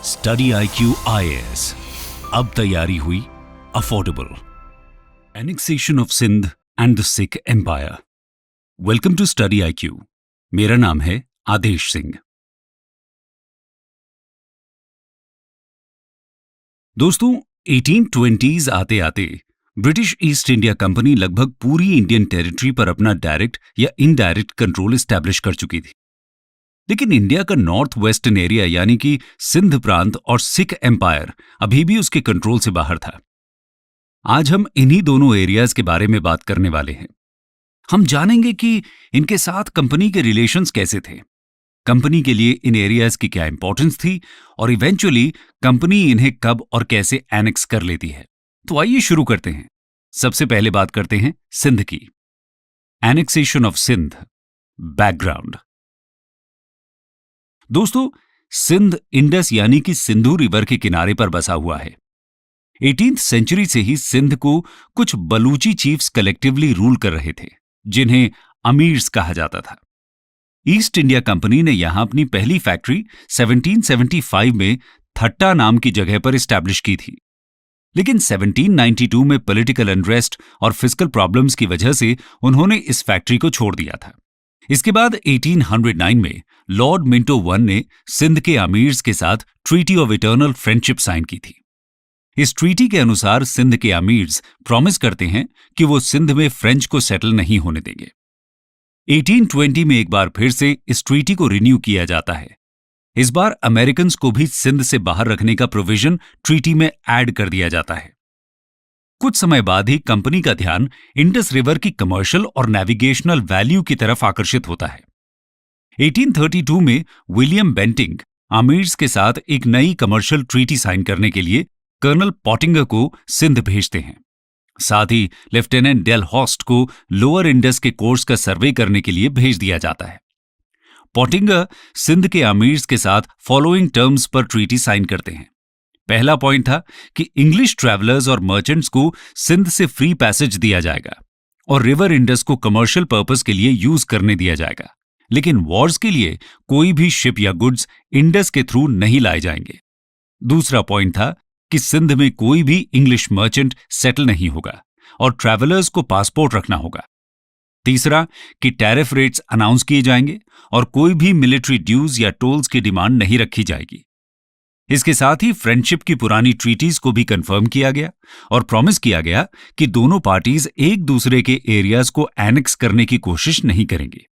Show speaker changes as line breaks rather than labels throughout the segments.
Study IQ IAS, अब तैयारी हुई affordable. Annexation of Sindh and the Sikh empire. Welcome to study IQ। मेरा नाम है आदेश सिंह। दोस्तों, 1820s आते आते ब्रिटिश ईस्ट इंडिया कंपनी लगभग पूरी इंडियन टेरिटरी पर अपना डायरेक्ट या इनडायरेक्ट कंट्रोल एस्टैब्लिश कर चुकी थी। लेकिन इंडिया का नॉर्थ वेस्टर्न एरिया यानी कि सिंध प्रांत और सिख एम्पायर अभी भी उसके कंट्रोल से बाहर था। आज हम इन्हीं दोनों एरियाज के बारे में बात करने वाले हैं। हम जानेंगे कि इनके साथ कंपनी के रिलेशंस कैसे थे, कंपनी के लिए इन एरियाज की क्या इंपॉर्टेंस थी और इवेंचुअली कंपनी इन्हें कब और कैसे एनेक्स कर लेती है। तो आइए शुरू करते हैं। सबसे पहले बात करते हैं सिंध की। Annexation of Sindh. बैकग्राउंड। दोस्तों, सिंध इंडस यानी कि सिंधु रिवर के किनारे पर बसा हुआ है। 18th सेंचुरी से ही सिंध को कुछ बलूची चीफ्स कलेक्टिवली रूल कर रहे थे, जिन्हें अमीर्स कहा जाता था। ईस्ट इंडिया कंपनी ने यहां अपनी पहली फैक्ट्री 1775 में थट्टा नाम की जगह पर एस्टैब्लिश की थी। लेकिन 1792 में पॉलिटिकल अनरेस्ट और फिस्कल प्रॉब्लम्स की वजह से उन्होंने इस फैक्ट्री को छोड़ दिया था। इसके बाद 1809 में लॉर्ड मिंटो वन ने सिंध के अमीर्स के साथ treaty of eternal friendship sign की थी। इस ट्रीटी के अनुसार सिंध के अमीर्स प्रॉमिस करते हैं कि वो सिंध में फ्रेंच को सेटल नहीं होने देंगे। 1820 में एक बार फिर से इस ट्रीटी को रिन्यू किया जाता है। इस बार अमेरिकन को भी सिंध से बाहर रखने का प्रोविजन ट्रीटी में ऐड कर दिया जाता है। कुछ समय बाद ही कंपनी का ध्यान इंडस रिवर की कमर्शियल और नेविगेशनल वैल्यू की तरफ आकर्षित होता है। 1832 में विलियम बेंटिंग अमीर्स के साथ एक नई कमर्शियल ट्रीटी साइन करने के लिए कर्नल पॉटिंगर को सिंध भेजते हैं। साथ ही लेफ्टिनेंट डेल हॉस्ट को लोअर इंडस के कोर्स का सर्वे करने के लिए भेज दिया जाता है। पॉटिंगर सिंध के अमीर्स के साथ फॉलोइंग टर्म्स पर ट्रीटी साइन करते हैं। पहला पॉइंट था कि इंग्लिश ट्रैवलर्स और मर्चेंट्स को सिंध से फ्री पैसेज दिया जाएगा और रिवर इंडस को कमर्शियल पर्पस के लिए यूज करने दिया जाएगा, लेकिन वॉर्स के लिए कोई भी शिप या गुड्स इंडस के थ्रू नहीं लाए जाएंगे। दूसरा पॉइंट था कि सिंध में कोई भी इंग्लिश मर्चेंट सेटल नहीं होगा और ट्रैवलर्स को पासपोर्ट रखना होगा। तीसरा कि टैरिफ रेट्स अनाउंस किए जाएंगे और कोई भी मिलिट्री ड्यूज या टोल्स की डिमांड नहीं रखी जाएगी। इसके साथ ही फ्रेंडशिप की पुरानी ट्रीटीज को भी कंफर्म किया गया और प्रॉमिस किया गया कि दोनों पार्टीज एक दूसरे के एरियाज को एनेक्स करने की कोशिश नहीं करेंगे।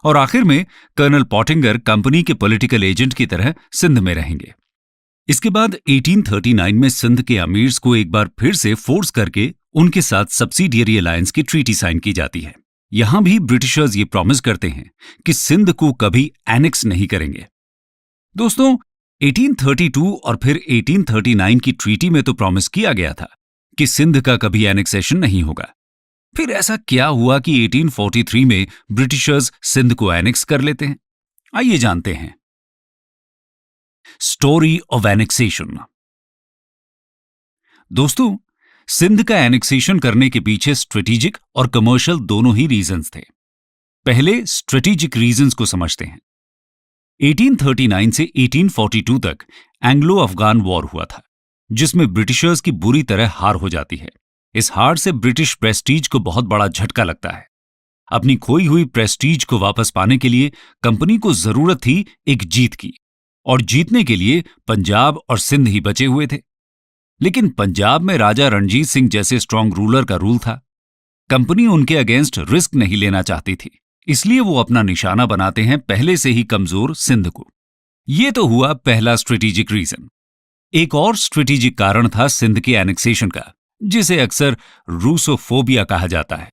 और आखिर में कर्नल पॉटिंगर कंपनी के पॉलिटिकल एजेंट की तरह सिंध में रहेंगे। इसके बाद 1839 में सिंध के अमीर्स को एक बार फिर से फोर्स करके उनके साथ सब्सिडियरी अलायंस की ट्रीटी साइन की जाती है। यहां भी ब्रिटिशर्स ये प्रॉमिस करते हैं कि सिंध को कभी एनेक्स नहीं करेंगे। दोस्तों, 1832 और फिर 1839 की ट्रीटी में तो प्रॉमिस किया गया था कि सिंध का कभी एनेक्सेशन नहीं होगा। फिर ऐसा क्या हुआ कि 1843 में ब्रिटिशर्स सिंध को एनेक्स कर लेते हैं? आइए जानते हैं। Story of annexation. दोस्तों, सिंध का एनेक्सेशन करने के पीछे स्ट्रेटेजिक और कमर्शियल दोनों ही रीजंस थे। पहले स्ट्रेटेजिक रीजंस को समझते हैं। 1839 से 1842 तक एंग्लो अफगान वॉर हुआ था, जिसमें ब्रिटिशर्स की बुरी तरह हार हो जाती है। इस हार से ब्रिटिश प्रेस्टीज को बहुत बड़ा झटका लगता है। अपनी खोई हुई प्रेस्टीज को वापस पाने के लिए कंपनी को जरूरत थी एक जीत की, और जीतने के लिए पंजाब और सिंध ही बचे हुए थे। लेकिन पंजाब में राजा रणजीत सिंह जैसे स्ट्रांग रूलर का रूल था। कंपनी उनके अगेंस्ट रिस्क नहीं लेना चाहती थी, इसलिए वो अपना निशाना बनाते हैं पहले से ही कमजोर सिंध को। यह तो हुआ पहला स्ट्रेटेजिक रीजन। एक और स्ट्रेटेजिक कारण था सिंध के एनेक्सेशन का, जिसे अक्सर रूसोफोबिया कहा जाता है,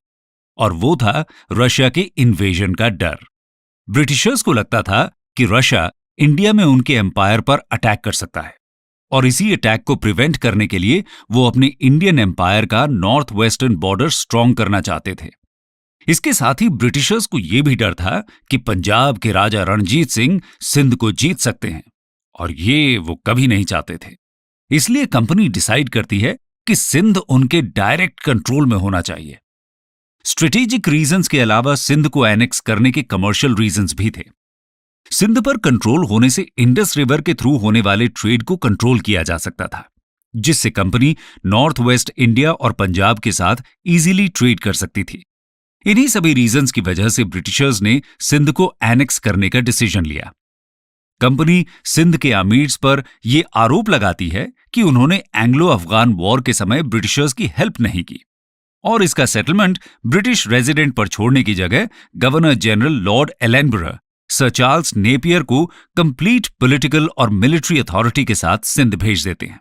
और वो था रशिया के इन्वेजन का डर। ब्रिटिशर्स को लगता था कि रशिया इंडिया में उनके एम्पायर पर अटैक कर सकता है, और इसी अटैक को प्रिवेंट करने के लिए वो अपने इंडियन एम्पायर का नॉर्थ वेस्टर्न बॉर्डर स्ट्रांग करना चाहते थे। इसके साथ ही ब्रिटिशर्स को यह भी डर था कि पंजाब के राजा रणजीत सिंह सिंध को जीत सकते हैं, और ये वो कभी नहीं चाहते थे। इसलिए कंपनी डिसाइड करती है कि सिंध उनके डायरेक्ट कंट्रोल में होना चाहिए। स्ट्रेटेजिक रीजंस के अलावा सिंध को एनेक्स करने के कमर्शियल रीजंस भी थे। सिंध पर कंट्रोल होने से इंडस रिवर के थ्रू होने वाले ट्रेड को कंट्रोल किया जा सकता था, जिससे कंपनी नॉर्थ वेस्ट इंडिया और पंजाब के साथ इजीली ट्रेड कर सकती थी। इन्हीं सभी रीजंस की वजह से ब्रिटिशर्स ने सिंध को एनेक्स करने का डिसीजन लिया। कंपनी सिंध के अमीर्स पर यह आरोप लगाती है कि उन्होंने एंग्लो अफगान वॉर के समय ब्रिटिशर्स की हेल्प नहीं की और इसका सेटलमेंट ब्रिटिश रेजिडेंट पर छोड़ने की जगह governor general lord Ellenborough sir Charles Napier को कंप्लीट पॉलिटिकल और मिलिट्री अथॉरिटी के साथ सिंध भेज देते हैं।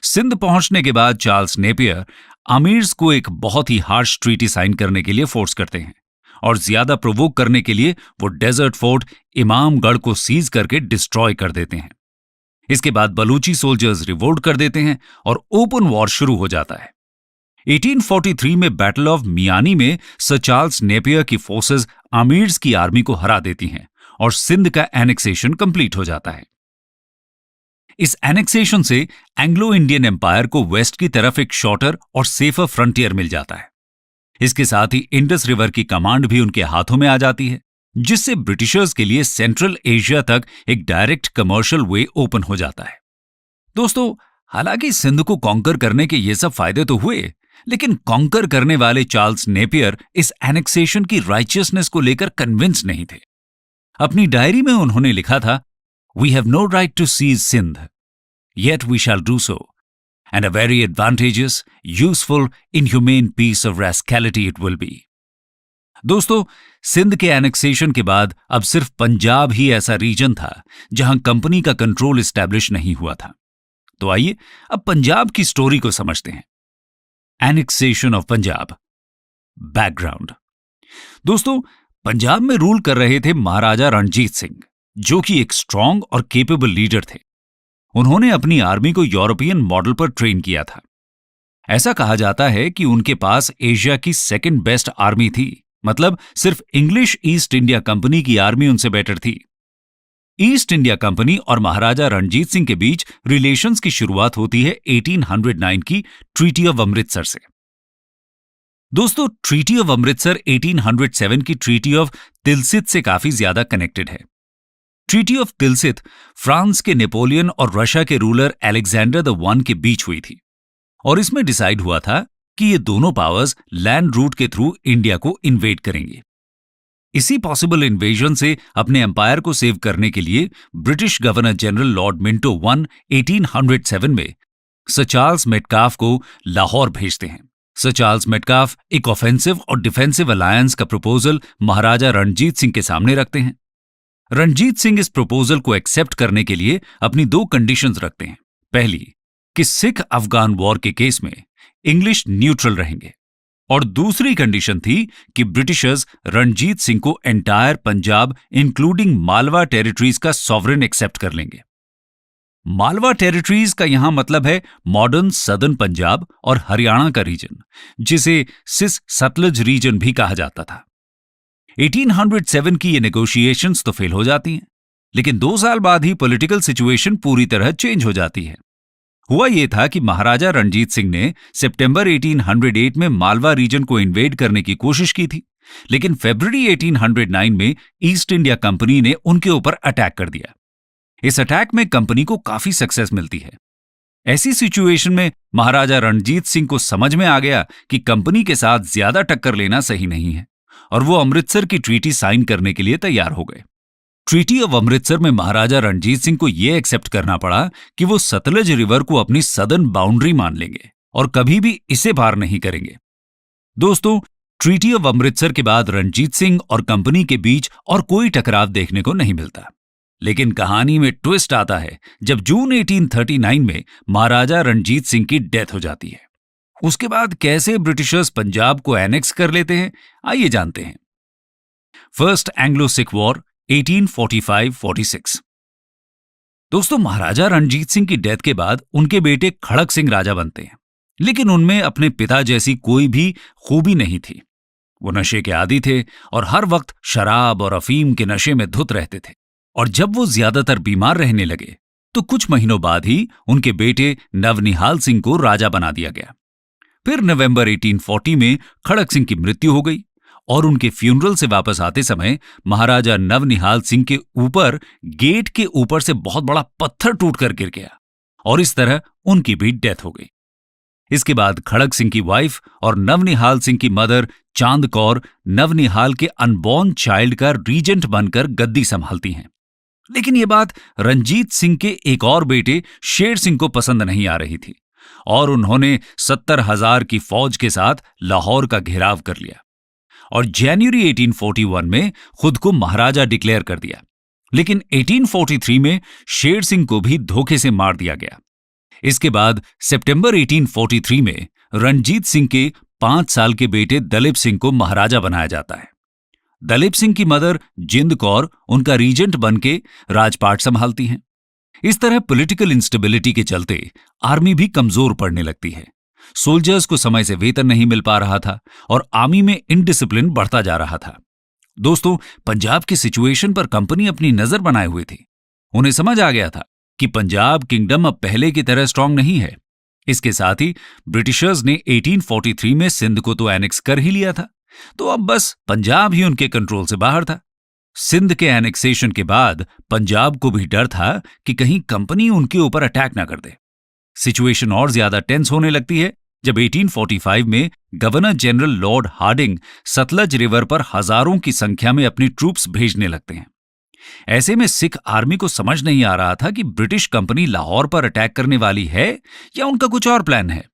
सिंध पहुंचने के बाद चार्ल्स नेपियर अमीर्स को एक बहुत ही हार्श ट्रीटी साइन करने के लिए फोर्स करते हैं और ज्यादा प्रोवोक करने के लिए वो डेजर्ट फोर्ट इमामगढ़ को सीज करके डिस्ट्रॉय कर देते हैं। इसके बाद बलूची सोल्जर्स रिवोल्ट कर देते हैं और ओपन वॉर शुरू हो जाता है। 1843 में बैटल ऑफ मियानी में सर चार्ल्स नेपियर की फोर्सेस अमीर्स की आर्मी को हरा देती हैं और सिंध का एनेक्सेशन कंप्लीट हो जाता है। इस एनेक्सेशन से एंग्लो इंडियन एम्पायर को वेस्ट की तरफ एक शॉर्टर और सेफर फ्रंटियर मिल जाता है। इसके साथ ही इंडस रिवर की कमांड भी उनके हाथों में आ जाती है, जिससे ब्रिटिशर्स के लिए सेंट्रल एशिया तक एक डायरेक्ट कमर्शियल वे ओपन हो जाता है। दोस्तों, हालांकि सिंध को कॉन्कर करने के ये सब फायदे तो हुए, लेकिन कॉन्कर करने वाले चार्ल्स नेपियर इस एनेक्सेशन की राइचियसनेस को लेकर कन्विंस नहीं थे। अपनी डायरी में उन्होंने लिखा था, We have no right to seize Sindh, yet we shall do so, and a very advantageous, useful, inhumane piece of rascality it will be. दोस्तों, सिंध के एनेक्सेशन के बाद अब सिर्फ पंजाब ही ऐसा रीजन था जहां कंपनी का कंट्रोल एस्टैब्लिश नहीं हुआ था। तो आइए अब पंजाब की स्टोरी को समझते हैं। Annexation of Punjab. बैकग्राउंड। दोस्तों, पंजाब में रूल कर रहे थे महाराजा रणजीत सिंह, जो कि एक स्ट्रांग और केपेबल लीडर थे। उन्होंने अपनी आर्मी को यूरोपियन मॉडल पर ट्रेन किया था। ऐसा कहा जाता है कि उनके पास एशिया की सेकंड बेस्ट आर्मी थी, मतलब सिर्फ इंग्लिश ईस्ट इंडिया कंपनी की आर्मी उनसे बेटर थी। ईस्ट इंडिया कंपनी और महाराजा रणजीत सिंह के बीच रिलेशंस की शुरुआत होती है 1809 की ट्रीटी ऑफ अमृतसर से। दोस्तों, ट्रीटी ऑफ अमृतसर 1807 की ट्रीटी ऑफ तिलसित से काफी ज्यादा कनेक्टेड है। ट्रीटी ऑफ तिलसित फ्रांस के नेपोलियन और रशिया के रूलर अलेक्जेंडर द वन के बीच हुई थी और इसमें डिसाइड हुआ था कि ये दोनों पावर्स लैंड रूट के थ्रू इंडिया को इन्वेड करेंगे। इसी पॉसिबल इन्वेजन से अपने एम्पायर को सेव करने के लिए British governor general Lord Minto one 1807 में सर चार्ल्स मेटकाफ को लाहौर भेजते हैं। सर चार्ल्स मेटकाफ एक ऑफेंसिव और डिफेंसिव अलायंस का प्रपोजल महाराजा रणजीत सिंह के सामने रखते हैं। रणजीत सिंह इस प्रपोजल को एक्सेप्ट करने के लिए अपनी दो कंडीशंस रखते हैं। पहली, कि सिख अफगान वॉर के केस में इंग्लिश न्यूट्रल रहेंगे, और दूसरी कंडीशन थी कि ब्रिटिशर्स रणजीत सिंह को entire Punjab including Malwa territories का सॉवरेन एक्सेप्ट कर लेंगे। मालवा टेरिटरीज का यहां मतलब है मॉडर्न सदर्न पंजाब और हरियाणा का रीजन, जिसे सिस सतलज रीजन भी कहा जाता था। 1807 की ये नेगोशिएशंस तो फेल हो जाती हैं, लेकिन 2 साल बाद ही पॉलिटिकल सिचुएशन पूरी तरह चेंज हो जाती है। हुआ ये था कि महाराजा रणजीत सिंह ने सितंबर 1808 में मालवा रीजन को इन्वेड करने की कोशिश की थी, लेकिन फरवरी 1809 में ईस्ट इंडिया कंपनी ने उनके ऊपर अटैक कर दिया। इस अटैक में कंपनी को काफी सक्सेस मिलती है। ऐसी सिचुएशन में महाराजा रणजीत सिंह को समझ में आ गया कि कंपनी के साथ ज्यादा टक्कर लेना सही नहीं है और वो अमृतसर की ट्रीटी साइन करने के लिए तैयार हो गए। ट्रीटी ऑफ अमृतसर में महाराजा रणजीत सिंह को यह एक्सेप्ट करना पड़ा कि वो सतलज रिवर को अपनी सदर्न बाउंड्री मान लेंगे और कभी भी इसे पार नहीं करेंगे। दोस्तों, ट्रीटी ऑफ अमृतसर के बाद रणजीत सिंह और कंपनी के बीच और कोई टकराव देखने को नहीं मिलता, लेकिन कहानी में ट्विस्ट आता है जब जून 1839 में महाराजा रणजीत सिंह की डेथ हो जाती है। उसके बाद कैसे ब्रिटिशर्स पंजाब को एनेक्स कर लेते हैं, आइए जानते हैं। First Anglo Sikh war 1845-46। दोस्तों, महाराजा रणजीत सिंह की डेथ के बाद उनके बेटे खड़क सिंह राजा बनते हैं, लेकिन उनमें अपने पिता जैसी कोई भी खूबी नहीं थी। वो नशे के आदी थे और हर वक्त शराब और अफीम के नशे में धुत रहते थे, और जब वो ज्यादातर बीमार रहने लगे तो कुछ महीनों बाद ही उनके बेटे नवनिहाल सिंह को राजा बना दिया गया। फिर नवंबर 1840 में खड़क सिंह की मृत्यु हो गई और उनके फ्यूनरल से वापस आते समय महाराजा नवनिहाल सिंह के ऊपर गेट के ऊपर से बहुत बड़ा पत्थर टूटकर गिर गया और इस तरह उनकी भी डेथ हो गई। इसके बाद खड़ग सिंह की वाइफ और नवनिहाल सिंह की मदर चांद कौर नवनिहाल के अनबॉर्न चाइल्ड का रीजेंट बनकर गद्दी संभालती हैं। लेकिन यह बात रंजीत सिंह के एक और बेटे शेर सिंह को पसंद नहीं आ रही थी और उन्होंने 70,000 की फौज के साथ लाहौर का घेराव कर लिया और जनवरी 1841 में खुद को महाराजा डिक्लेयर कर दिया। लेकिन 1843 में शेर सिंह को भी धोखे से मार दिया गया। इसके बाद सितंबर 1843 में रणजीत सिंह के 5 साल के बेटे दलीप सिंह को महाराजा बनाया जाता है। दलीप सिंह की मदर जिंद कौर उनका रीजेंट बनके राजपाट संभालती हैं। इस तरह पॉलिटिकल इंस्टेबिलिटी के चलते आर्मी भी कमजोर पड़ने लगती है। सोल्जर्स को समय से वेतन नहीं मिल पा रहा था और आर्मी में इनडिसिप्लिन बढ़ता जा रहा था। दोस्तों, पंजाब की सिचुएशन पर कंपनी अपनी नजर बनाए हुए थी। उन्हें समझ आ गया था कि पंजाब किंगडम अब पहले की तरह स्ट्रांग नहीं है। इसके साथ ही ब्रिटिशर्स ने 1843 में सिंध को तो एनेक्स कर ही लिया था, तो अब बस पंजाब ही उनके कंट्रोल से बाहर था। सिंध के एनेक्सेशन के बाद पंजाब को भी डर था कि कहीं कंपनी उनके ऊपर अटैक ना कर दे। सिचुएशन और ज्यादा टेंस होने लगती है जब 1845 में governor general lord Hardinge Sutlej river पर हजारों की संख्या में अपनी ट्रूप्स भेजने लगते हैं। ऐसे में सिख आर्मी को समझ नहीं आ रहा था कि ब्रिटिश कंपनी लाहौर पर अटैक करने वाली है या उनका कुछ और प्लान है।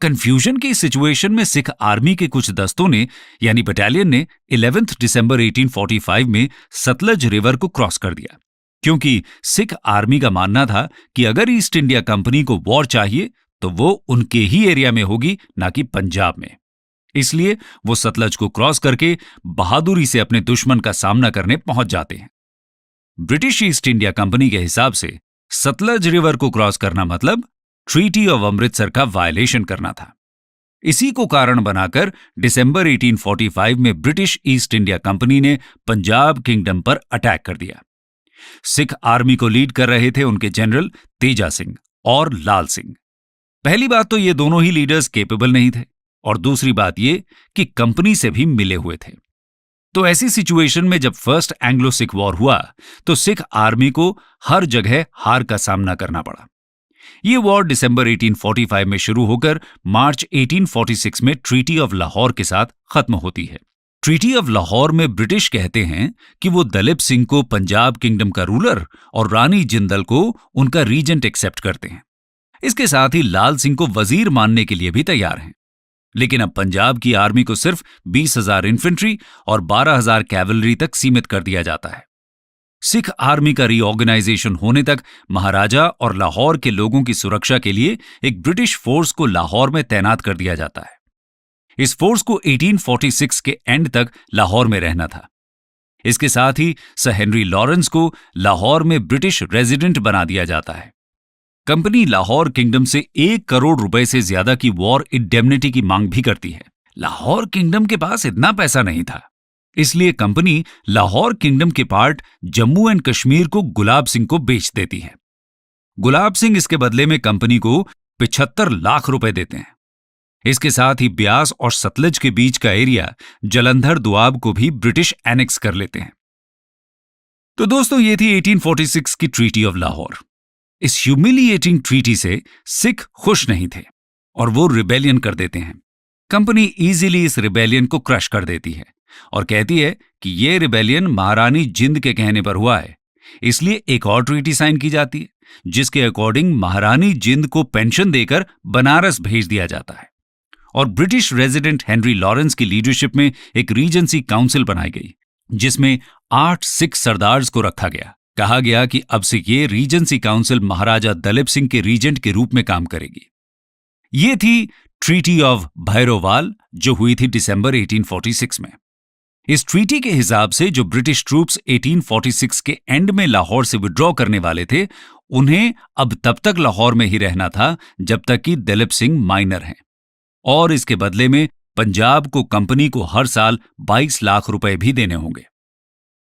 कंफ्यूजन की सिचुएशन में सिख आर्मी के कुछ दस्तों ने यानी बटालियन ने 11 दिसंबर 1845 में सतलज रिवर को क्रॉस कर दिया, क्योंकि सिख आर्मी का मानना था कि अगर ईस्ट इंडिया कंपनी को वॉर चाहिए तो वो उनके ही एरिया में होगी, ना कि पंजाब में। इसलिए वो सतलज को क्रॉस करके बहादुरी से अपने दुश्मन का सामना करने पहुंच जाते हैं। ब्रिटिश ईस्ट इंडिया कंपनी के हिसाब से सतलज रिवर को क्रॉस करना मतलब ट्रीटी ऑफ अमृतसर का वायलेशन करना था। इसी को कारण बनाकर दिसंबर 1845 में ब्रिटिश ईस्ट इंडिया कंपनी ने पंजाब किंगडम पर अटैक कर दिया। सिख आर्मी को लीड कर रहे थे उनके जनरल तेजा सिंह और लाल सिंह। पहली बात तो ये दोनों ही लीडर्स केपेबल नहीं थे और दूसरी बात ये कि कंपनी से भी मिले हुए थे। तो ऐसी सिचुएशन में जब फर्स्ट एंग्लो सिख वॉर हुआ तो सिख आर्मी को हर जगह हार का सामना करना पड़ा। ये वॉर दिसंबर 1845 में शुरू होकर मार्च 1846 में ट्रीटी ऑफ लाहौर के साथ खत्म होती है। ट्रीटी ऑफ लाहौर में ब्रिटिश कहते हैं कि वो दलीप सिंह को पंजाब किंगडम का रूलर और रानी जिंदल को उनका रीजेंट एक्सेप्ट करते हैं। इसके साथ ही लाल सिंह को वजीर मानने के लिए भी तैयार हैं। लेकिन अब पंजाब की आर्मी को सिर्फ 20,000 इन्फेंट्री और 12,000 कैवलरी तक सीमित कर दिया जाता है। सिख आर्मी का रीऑर्गेनाइजेशन होने तक महाराजा और लाहौर के लोगों की सुरक्षा के लिए एक ब्रिटिश फोर्स को लाहौर में तैनात कर दिया जाता है। इस फोर्स को 1846 के एंड तक लाहौर में रहना था। इसके साथ ही सर हेनरी लॉरेंस को लाहौर में ब्रिटिश रेजिडेंट बना दिया जाता है। कंपनी लाहौर किंगडम से 1 करोड़ रुपए से ज्यादा की वॉर इंडेमनिटी की मांग भी करती है। लाहौर किंगडम के पास इतना पैसा नहीं था, इसलिए कंपनी लाहौर किंगडम के पार्ट जम्मू एंड कश्मीर को गुलाब सिंह को बेच देती है। गुलाब सिंह इसके बदले में कंपनी को 75 लाख रुपए देते हैं। इसके साथ ही ब्यास और सतलज के बीच का एरिया जलंधर दोआब को भी ब्रिटिश एनेक्स कर लेते हैं। तो दोस्तों, ये थी 1846 की ट्रीटी ऑफ लाहौर। इस ह्यूमिलिएटिंग ट्रीटी से सिख खुश नहीं थे और वो रिबेलियन कर देते हैं। कंपनी इजीली इस रिबेलियन को क्रश कर देती है और कहती है कि ये रिबेलियन महारानी जिंद के कहने पर हुआ है, इसलिए एक और ट्रीटी साइन की जाती है जिसके अकॉर्डिंग महारानी जिंद को पेंशन देकर बनारस भेज दिया जाता है और ब्रिटिश रेजिडेंट हेनरी लॉरेंस की लीडरशिप में एक रीजेंसी काउंसिल बनाई गई जिसमें 8 सिख सरदार्स को रखा गया। कहा गया कि अब से ये रीजेंसी काउंसिल महाराजा दलीप सिंह के रीजेंट के रूप में काम करेगी। ये थी ट्रीटी ऑफ भैरोवाल जो हुई थी दिसंबर 1846 में। इस ट्रीटी के हिसाब से जो ब्रिटिश ट्रूप्स 1846 के एंड में लाहौर से विड्रॉ करने वाले थे, उन्हें अब तब तक लाहौर में ही रहना था जब तक कि दलीप सिंह माइनर हैं और इसके बदले में पंजाब को कंपनी को हर साल 22 लाख रुपए भी देने होंगे।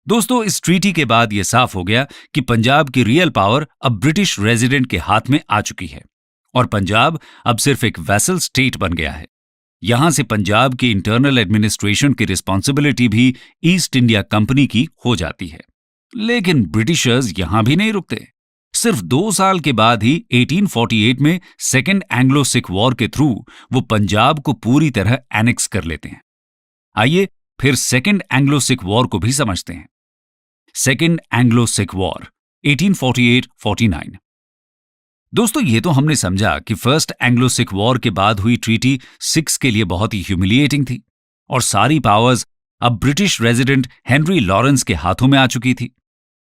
दोस्तों, इस ट्रीटी के बाद यह साफ हो गया कि पंजाब की रियल पावर अब ब्रिटिश रेजिडेंट के हाथ में आ चुकी है और पंजाब अब सिर्फ एक वैसल स्टेट बन गया है। यहां से पंजाब के इंटरनल एडमिनिस्ट्रेशन की रिस्पॉन्सिबिलिटी भी ईस्ट इंडिया कंपनी की हो जाती है। लेकिन ब्रिटिशर्स यहां भी नहीं रुकते। सिर्फ 2 साल के बाद ही 1848 में सेकेंड एंग्लो सिख वॉर के थ्रू वो पंजाब को पूरी तरह एनेक्स कर लेते हैं। आइए फिर सेकेंड एंग्लो सिख वॉर को भी समझते हैं। Second Anglo Sikh war 1848-49। दोस्तों, ये तो हमने समझा कि फर्स्ट एंग्लो सिख वॉर के बाद हुई ट्रीटी सिख्स के लिए बहुत ही ह्यूमिलिएटिंग थी और सारी पावर्स अब ब्रिटिश रेजिडेंट हेनरी लॉरेंस के हाथों में आ चुकी थी।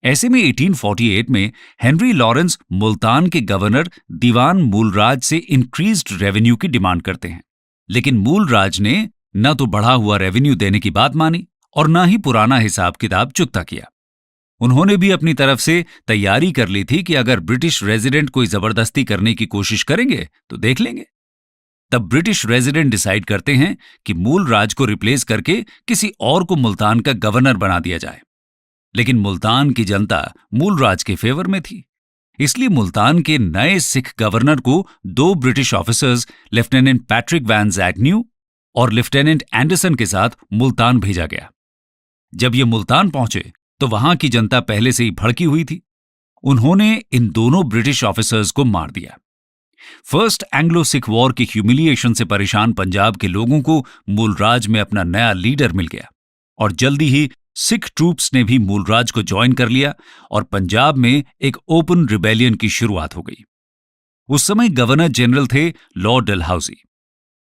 ऐसे में 1848 में हेनरी लॉरेंस मुल्तान के गवर्नर दीवान मूलराज से इंक्रीज्ड रेवेन्यू की डिमांड करते हैं, लेकिन मूलराज ने न तो बढ़ा हुआ रेवेन्यू देने की बात मानी और न ही पुराना हिसाब किताब चुकता किया। उन्होंने भी अपनी तरफ से तैयारी कर ली थी कि अगर ब्रिटिश रेजिडेंट कोई जबरदस्ती करने की कोशिश करेंगे तो देख लेंगे। तब ब्रिटिश रेजिडेंट डिसाइड करते हैं कि मूलराज को रिप्लेस करके किसी और को मुल्तान का गवर्नर बना दिया जाए। लेकिन मुल्तान की जनता मूलराज के फेवर में थी, इसलिए मुल्तान के नए सिख गवर्नर को 2 British officers lieutenant Patrick Vans Agnew और लेफ्टिनेंट एंडरसन के साथ मुल्तान भेजा गया। जब ये मुल्तान पहुंचे तो वहां की जनता पहले से ही भड़की हुई थी। उन्होंने इन दोनों ब्रिटिश ऑफिसर्स को मार दिया। फर्स्ट एंग्लो सिख वॉर की ह्यूमिलिएशन से परेशान पंजाब के लोगों को मूलराज में अपना नया लीडर मिल गया और जल्दी ही सिख ट्रूप्स ने भी मूलराज को ज्वाइन कर लिया और पंजाब में एक ओपन रिबेलियन की शुरुआत हो गई। उस समय गवर्नर जनरल थे लॉर्ड डलहौजी।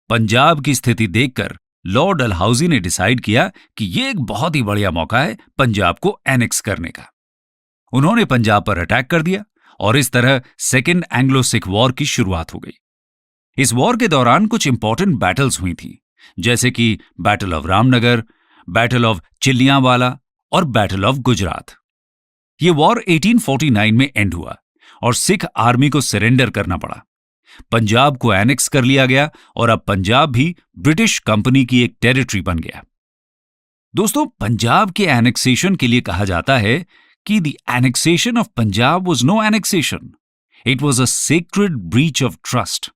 पंजाब की स्थिति देखकर लॉर्ड डलहौजी ने डिसाइड किया कि यह एक बहुत ही बढ़िया मौका है पंजाब को एनेक्स करने का। उन्होंने पंजाब पर अटैक कर दिया और इस तरह सेकेंड एंग्लो सिख वॉर की शुरुआत हो गई। इस वॉर के दौरान कुछ इंपॉर्टेंट बैटल्स हुई थी, जैसे कि battle of Ramnagar, battle of Chillianwala और बैटल ऑफ गुजरात। यह वॉर 1849 में एंड हुआ और सिख आर्मी को सरेंडर करना पड़ा। पंजाब को एनेक्स कर लिया गया और अब पंजाब भी ब्रिटिश कंपनी की एक टेरिटरी बन गया। दोस्तों, पंजाब के एनेक्सेशन के लिए कहा जाता है कि the annexation of Punjab was no annexation, it was a sacred breach of trust.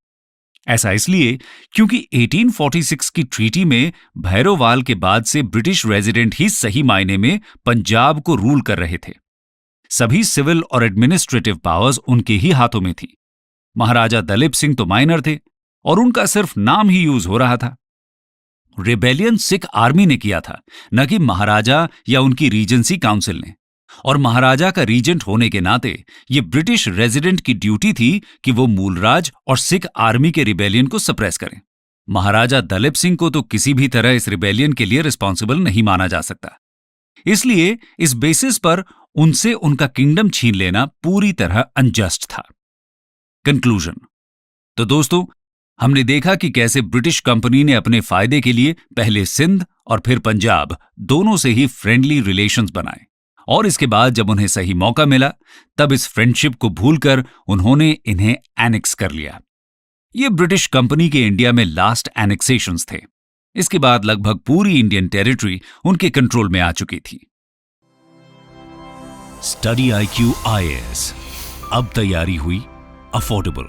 ऐसा इसलिए क्योंकि 1846 की ट्रीटी में भैरोवाल के बाद से ब्रिटिश रेजिडेंट ही सही मायने में पंजाब को रूल कर रहे थे। सभी सिविल और एडमिनिस्ट्रेटिव पावर्स उनके ही हाथों में थी। महाराजा दलीप सिंह तो माइनर थे और उनका सिर्फ नाम ही यूज हो रहा था। रिबेलियन सिख आर्मी ने किया था, न कि महाराजा या उनकी रीजेंसी काउंसिल ने। और महाराजा का रीजेंट होने के नाते ये ब्रिटिश रेजिडेंट की ड्यूटी थी कि वो मूलराज और सिख आर्मी के रिबेलियन को सप्रेस करें। महाराजा दलीप सिंह को तो किसी भी तरह इस रिबेलियन के लिए रिस्पॉन्सिबल नहीं माना जा सकता, इसलिए इस बेसिस पर उनसे उनका किंगडम छीन लेना पूरी तरह अनजस्ट था। कंक्लूजन। तो दोस्तों, हमने देखा कि कैसे ब्रिटिश कंपनी ने अपने फायदे के लिए पहले सिंध और फिर पंजाब दोनों से ही फ्रेंडली रिलेशंस बनाए और इसके बाद जब उन्हें सही मौका मिला तब इस फ्रेंडशिप को भूलकर उन्होंने इन्हें एनेक्स कर लिया। ये ब्रिटिश कंपनी के इंडिया में लास्ट एनेक्सेशंस थे। इसके बाद लगभग पूरी इंडियन टेरिटरी उनके कंट्रोल में आ चुकी थी। स्टडी IQ IAS अब तैयारी हुई अफोर्डेबल।